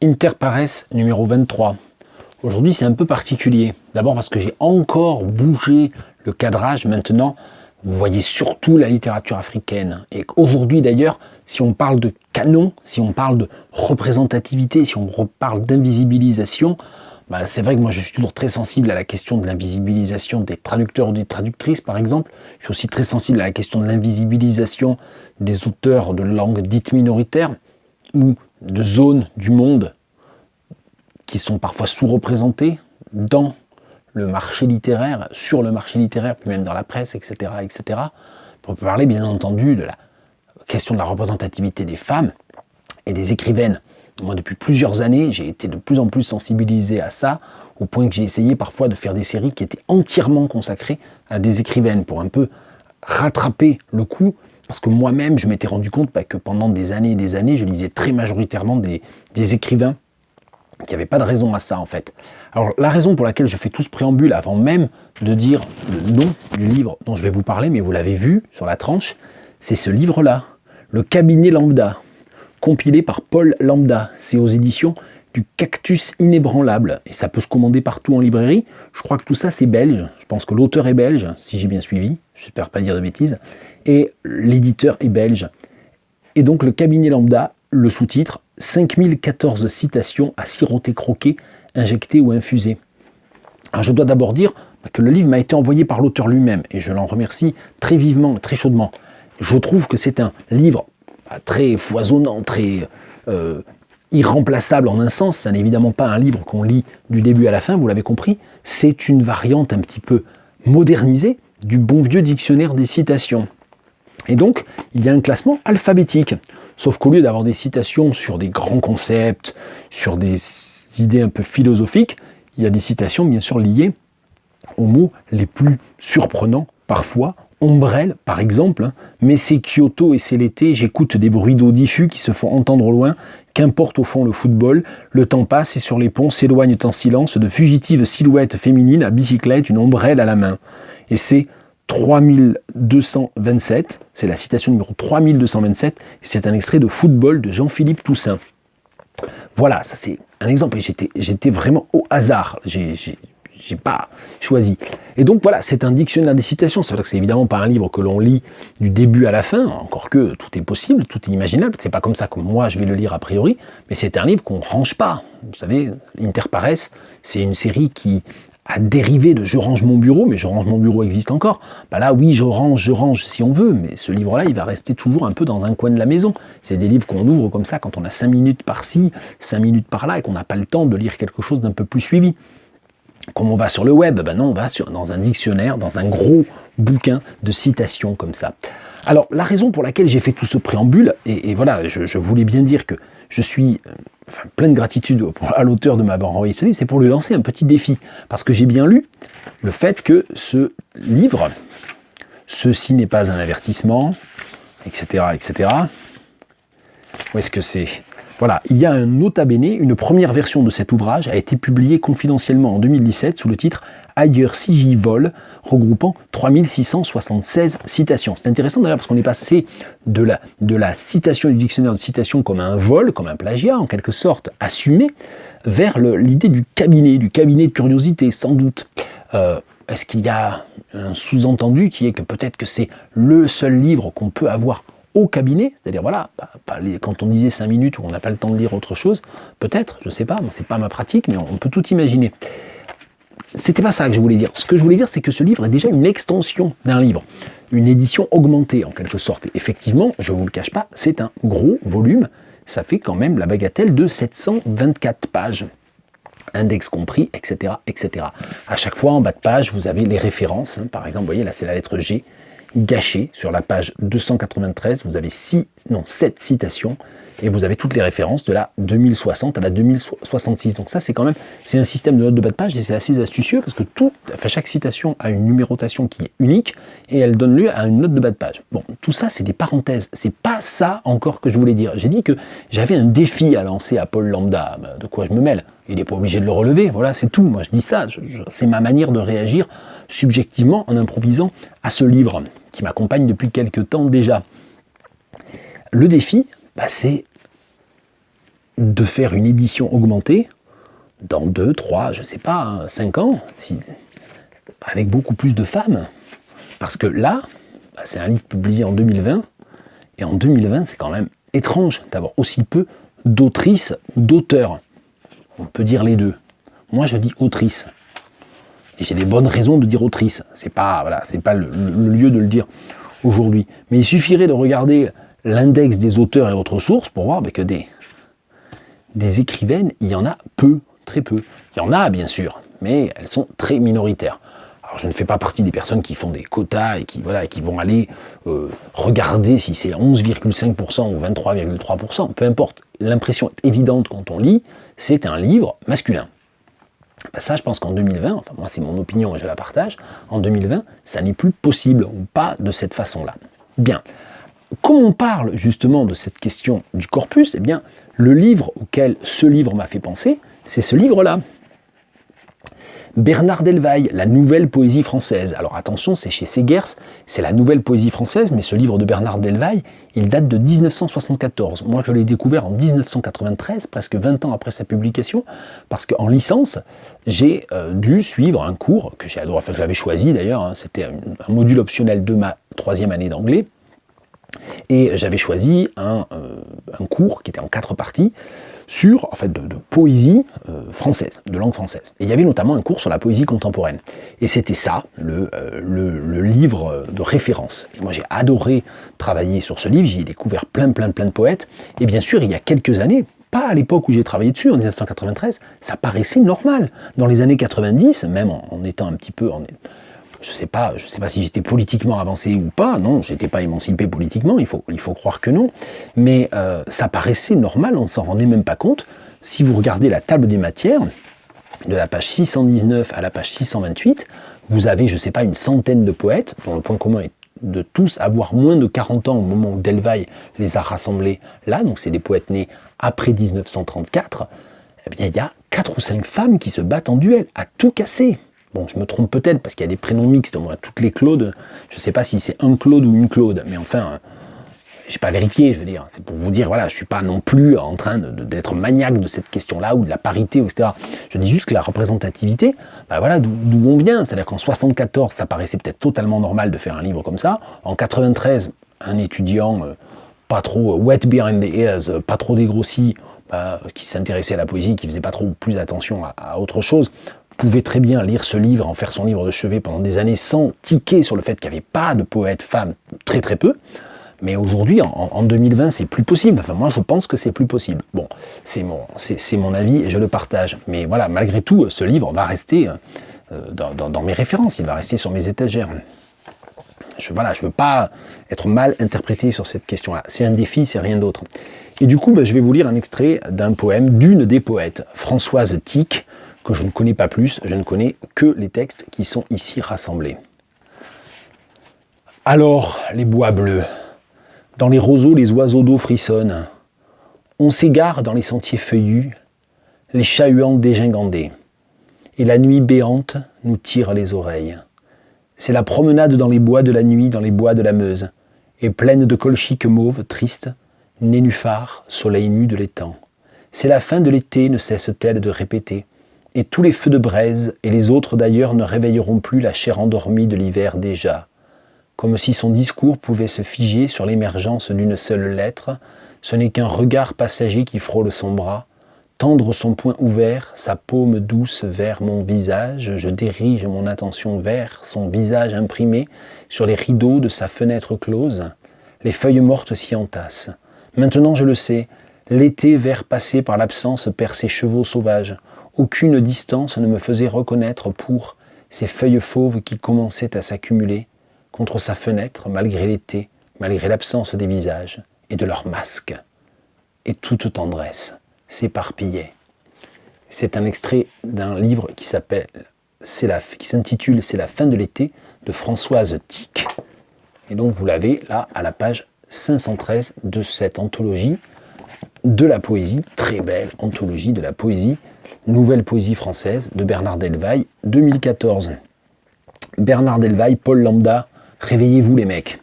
Interpares numéro 23. Aujourd'hui, c'est un peu particulier. D'abord parce que j'ai encore bougé le cadrage. Maintenant, vous voyez surtout la littérature africaine. Et aujourd'hui, d'ailleurs, si on parle de canon, si on parle de représentativité, si on parle d'invisibilisation, c'est vrai que moi, je suis toujours très sensible à la question de l'invisibilisation des traducteurs ou des traductrices, par exemple. Je suis aussi très sensible à la question de l'invisibilisation des auteurs de langues dites minoritaires ou de zones du monde qui sont parfois sous-représentés dans le marché littéraire, sur le marché littéraire, puis même dans la presse, etc., etc. On peut parler bien entendu de la question de la représentativité des femmes et des écrivaines. Moi, depuis plusieurs années, j'ai été de plus en plus sensibilisé à ça, au point que j'ai essayé parfois de faire des séries qui étaient entièrement consacrées à des écrivaines, pour un peu rattraper le coup, parce que moi-même, je m'étais rendu compte que pendant des années et des années, je lisais très majoritairement des écrivains qui n'avaient pas de raison à ça, en fait. Alors, la raison pour laquelle je fais tout ce préambule, avant même de dire le nom du livre dont je vais vous parler, mais vous l'avez vu sur la tranche, c'est ce livre-là, Le Cabinet Lambda, compilé par Paul Lambda. C'est aux éditions du Cactus Inébranlable, et ça peut se commander partout en librairie. Je crois que tout ça, c'est belge. Je pense que l'auteur est belge, si j'ai bien suivi, j'espère pas dire de bêtises, et l'éditeur est belge. Et donc, Le Cabinet Lambda, le sous-titre, 5014 citations à siroter, croquer, injecter ou infuser. Alors, je dois d'abord dire que le livre m'a été envoyé par l'auteur lui-même, et je l'en remercie très vivement, très chaudement. Je trouve que c'est un livre très foisonnant, très irremplaçable en un sens. Ça n'est évidemment pas un livre qu'on lit du début à la fin, vous l'avez compris. C'est une variante un petit peu modernisée du bon vieux dictionnaire des citations. Et donc, il y a un classement alphabétique. Sauf qu'au lieu d'avoir des citations sur des grands concepts, sur des idées un peu philosophiques, il y a des citations bien sûr liées aux mots les plus surprenants parfois. Ombrelle, par exemple, mais c'est Kyoto et c'est l'été, j'écoute des bruits d'eau diffus qui se font entendre au loin, qu'importe au fond le football, le temps passe et sur les ponts s'éloignent en silence de fugitives silhouettes féminines à bicyclette, une ombrelle à la main. Et c'est 3227, c'est la citation numéro 3227, et c'est un extrait de Football de Jean-Philippe Toussaint. Voilà, ça c'est un exemple, et j'étais vraiment au hasard, j'ai pas choisi. Et donc voilà, c'est un dictionnaire des citations. C'est vrai que c'est évidemment pas un livre que l'on lit du début à la fin, encore que tout est possible, tout est imaginable. C'est pas comme ça que moi je vais le lire a priori, mais c'est un livre qu'on range pas. Vous savez, Interpares, c'est une série qui a dérivé de Je range mon bureau, mais Je range mon bureau existe encore. Là oui, je range si on veut, mais ce livre-là, il va rester toujours un peu dans un coin de la maison. C'est des livres qu'on ouvre comme ça quand on a 5 minutes par-ci, 5 minutes par-là, et qu'on n'a pas le temps de lire quelque chose d'un peu plus suivi. Comme on va sur le web, non, on va dans un dictionnaire, dans un gros bouquin de citations comme ça. Alors, la raison pour laquelle j'ai fait tout ce préambule, et voilà, je voulais bien dire que je suis plein de gratitude à l'auteur de m'avoir envoyé ce livre, c'est pour lui lancer un petit défi. Parce que j'ai bien lu le fait que ce livre, ceci n'est pas un avertissement, etc., etc. Où est-ce que c'est ? Voilà, il y a un nota bene, une première version de cet ouvrage a été publiée confidentiellement en 2017 sous le titre « Ailleurs si j'y vole », regroupant 3676 citations. C'est intéressant d'ailleurs parce qu'on est passé de la citation du dictionnaire de citation comme un vol, comme un plagiat en quelque sorte assumé, vers l'idée du cabinet de curiosité sans doute. Est-ce qu'il y a un sous-entendu qui est que peut-être que c'est le seul livre qu'on peut avoir au cabinet, c'est-à-dire voilà, quand on disait 5 minutes où on n'a pas le temps de lire autre chose, peut-être, je ne sais pas, c'est pas ma pratique, mais on peut tout imaginer. C'était pas ça que je voulais dire. Ce que je voulais dire, c'est que ce livre est déjà une extension d'un livre, une édition augmentée en quelque sorte. Et effectivement, je ne vous le cache pas, c'est un gros volume, ça fait quand même la bagatelle de 724 pages. Index compris, etc., etc. À chaque fois, en bas de page, vous avez les références. Par exemple, vous voyez, là, c'est la lettre G. Gâché sur la page 293, vous avez 7 citations et vous avez toutes les références de la 2060 à la 2066. Donc ça, c'est un système de notes de bas de page et c'est assez astucieux parce que chaque citation a une numérotation qui est unique et elle donne lieu à une note de bas de page. Bon, tout ça, c'est des parenthèses. C'est pas ça encore que je voulais dire. J'ai dit que j'avais un défi à lancer à Paul Lambda. De quoi je me mêle ? Il n'est pas obligé de le relever. Voilà, c'est tout. Moi, je dis ça. C'est ma manière de réagir subjectivement en improvisant à ce livre qui m'accompagne depuis quelques temps déjà. Le défi, c'est de faire une édition augmentée dans 2, 3, je sais pas, 5 ans, avec beaucoup plus de femmes. Parce que là, c'est un livre publié en 2020, et en 2020, c'est quand même étrange d'avoir aussi peu d'autrices ou d'auteurs. On peut dire les deux. Moi, je dis autrice. Et j'ai des bonnes raisons de dire autrice. C'est pas le lieu de le dire aujourd'hui. Mais il suffirait de regarder l'index des auteurs et autres sources pour voir que des écrivaines, il y en a peu, très peu. Il y en a, bien sûr, mais elles sont très minoritaires. Alors, je ne fais pas partie des personnes qui font des quotas et qui vont aller regarder si c'est 11,5% ou 23,3%, peu importe. L'impression est évidente quand on lit, c'est un livre masculin. Ça, je pense qu'en 2020, enfin moi c'est mon opinion et je la partage, en 2020, ça n'est plus possible, ou pas de cette façon-là. Bien, comme on parle justement de cette question du corpus, eh bien, le livre auquel ce livre m'a fait penser, c'est ce livre-là. Bernard Delvaille, La Nouvelle Poésie Française. Alors attention, c'est chez Segers, c'est la Nouvelle Poésie Française, mais ce livre de Bernard Delvaille, il date de 1974. Moi, je l'ai découvert en 1993, presque 20 ans après sa publication, parce qu'en licence, j'ai dû suivre un cours que j'ai adoré, enfin je l'avais choisi d'ailleurs, c'était un module optionnel de ma 3e année d'anglais, et j'avais choisi un cours qui était en 4 parties, sur, de poésie française, de langue française. Et il y avait notamment un cours sur la poésie contemporaine. Et c'était ça, le livre de référence. Et moi, j'ai adoré travailler sur ce livre, j'y ai découvert plein de poètes. Et bien sûr, il y a quelques années, pas à l'époque où j'ai travaillé dessus, en 1993, ça paraissait normal. Dans les années 90, même en étant un petit peu... Je sais pas si j'étais politiquement avancé ou pas, non, j'étais pas émancipé politiquement, il faut croire que non, mais ça paraissait normal, on ne s'en rendait même pas compte. Si vous regardez la table des matières, de la page 619 à la page 628, vous avez, je sais pas, une centaine de poètes, dont le point commun est de tous avoir moins de 40 ans au moment où Delvaille les a rassemblés là, donc c'est des poètes nés après 1934, eh bien il y a 4 ou 5 femmes qui se battent en duel, à tout casser. Bon, je me trompe peut-être parce qu'il y a des prénoms mixtes, moi, toutes les Claudes, je ne sais pas si c'est un Claude ou une Claude, mais enfin, j'ai pas vérifié, je veux dire, c'est pour vous dire, voilà, je suis pas non plus en train d'être maniaque de cette question-là, ou de la parité, etc. Je dis juste que la représentativité, voilà d'où on vient, c'est-à-dire qu'en 74, ça paraissait peut-être totalement normal de faire un livre comme ça, en 93, un étudiant pas trop wet behind the ears, pas trop dégrossi, qui s'intéressait à la poésie, qui faisait pas trop plus attention à autre chose, pouvait très bien lire ce livre, en faire son livre de chevet pendant des années sans tiquer sur le fait qu'il n'y avait pas de poètes femmes, très très peu. Mais aujourd'hui, en 2020, c'est plus possible. Enfin, moi, je pense que c'est plus possible. Bon, c'est mon avis et je le partage. Mais voilà, malgré tout, ce livre va rester dans mes références. Il va rester sur mes étagères. Je veux pas être mal interprété sur cette question-là. C'est un défi, c'est rien d'autre. Et du coup, je vais vous lire un extrait d'un poème d'une des poètes, Françoise Tic, que je ne connais pas plus, je ne connais que les textes qui sont ici rassemblés. Alors, les bois bleus, dans les roseaux, les oiseaux d'eau frissonnent. On s'égare dans les sentiers feuillus, les chat-huants dégingandés. Et la nuit béante nous tire les oreilles. C'est la promenade dans les bois de la nuit, dans les bois de la Meuse, et pleine de colchiques mauves, tristes, nénuphars, soleil nu de l'étang. C'est la fin de l'été, ne cesse-t-elle de répéter, et tous les feux de braise, et les autres d'ailleurs, ne réveilleront plus la chair endormie de l'hiver déjà. Comme si son discours pouvait se figer sur l'émergence d'une seule lettre, ce n'est qu'un regard passager qui frôle son bras, tendre son poing ouvert, sa paume douce vers mon visage, je dirige mon attention vers son visage imprimé sur les rideaux de sa fenêtre close. Les feuilles mortes s'y entassent. Maintenant je le sais, l'été vert passé par l'absence perd ses chevaux sauvages. Aucune distance ne me faisait reconnaître pour ces feuilles fauves qui commençaient à s'accumuler contre sa fenêtre, malgré l'été, malgré l'absence des visages et de leurs masques. Et toute tendresse s'éparpillait. C'est un extrait d'un livre qui s'intitule « C'est la fin de l'été » de Françoise Tic. Et donc vous l'avez là à la page 513 de cette anthologie de la poésie, très belle anthologie de la poésie, Nouvelle Poésie Française de Bernard Delvaille, 2014. Bernard Delvaille, Paul Lambda, réveillez-vous les mecs.